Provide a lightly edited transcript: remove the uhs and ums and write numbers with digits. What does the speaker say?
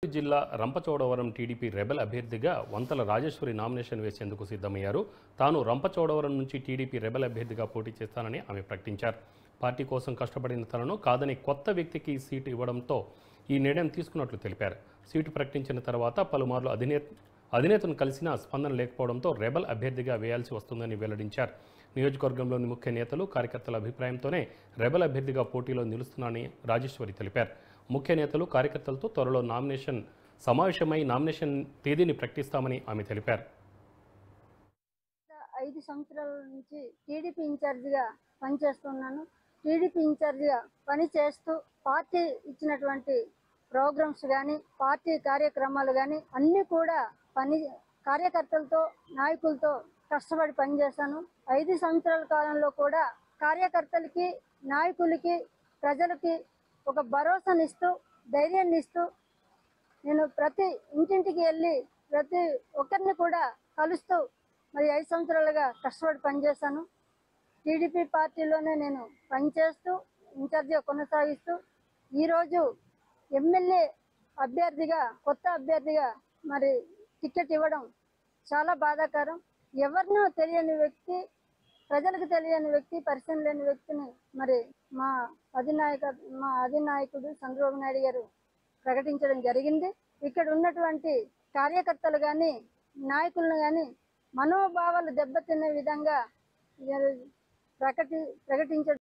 జిల్లా Rampachodavaram TDP rebel అభ్యర్థిగా వంతల Rajeshwari nomination వేసేందుకు సిద్ధమయ్యారు. తాను రంపచోడవరం నుంచి టీడీపీ రెబెల్ అభ్యర్థిగా పోటీ చేస్తానని ఆమె ప్రకటించారు. పార్టీ కోసం కష్టపడిన తనను కాదని కొత్త వ్యక్తికి సీటు ఇవ్వడంతో ఈ నిర్ణయం తీసుకున్నట్లు తెలిపారు. సీటు ప్రకటించిన తర్వాత పలుమార్లు అధినేతను కలిసినా స్పందన లేకపోవడంతో రెబెల్ అభ్యర్థిగా వేయాల్సి వస్తుందని వెల్లడించారు. నియోజకవర్గంలోని ముఖ్య నేతలు కార్యకర్తల అభిప్రాయంతోనే రెబెల్ అభ్యర్థిగా పోటీలో నిలుస్తున్నానని రాజేశ్వరి తెలిపారు. ముఖ్య నేతలు కార్యకర్తలతో త్వరలో నామినేషన్ సమావేశమై నామినేషన్ తేదీని ప్రకటిస్తామని ఆమె తెలిపారు. 5 సంవత్సరాల నుంచి టీడీపీ ఇన్ఛార్జిగా పనిచేస్తున్నాను. టీడీపీ ఇన్ఛార్జిగా పనిచేస్తూ పార్టీ ఇచ్చినటువంటి ప్రోగ్రామ్స్ కానీ పార్టీ కార్యక్రమాలు కానీ అన్నీ కూడా కార్యకర్తలతో నాయకులతో కష్టపడి పనిచేశాను. 5 సంవత్సరాల కాలంలో కూడా కార్యకర్తలకి నాయకులకి ప్రజలకి ఒక భరోసానిస్తూ ధైర్యాన్ని ఇస్తూ నేను ప్రతి ఇంటింటికి వెళ్ళి ప్రతి ఒక్కరిని కూడా కలుస్తూ మరి 5 సంవత్సరాలుగా కష్టపడి పనిచేశాను. టీడీపీ పార్టీలోనే నేను పనిచేస్తూ ఇన్ఛార్జిగా కొనసాగిస్తూ ఈరోజు ఎమ్మెల్యే అభ్యర్థిగా కొత్త అభ్యర్థిగా మరి టికెట్ ఇవ్వడం చాలా బాధాకరం. ఎవరినో తెలియని వ్యక్తి, ప్రజలకు తెలియని వ్యక్తి, పరిచయం లేని వ్యక్తిని మరి మా అధినాయకుడు చంద్రబాబు నాయుడు గారు ప్రకటించడం జరిగింది. ఇక్కడ ఉన్నటువంటి కార్యకర్తలు కానీ నాయకులను కానీ మనోభావాలు దెబ్బతినే విధంగా ప్రకటించడం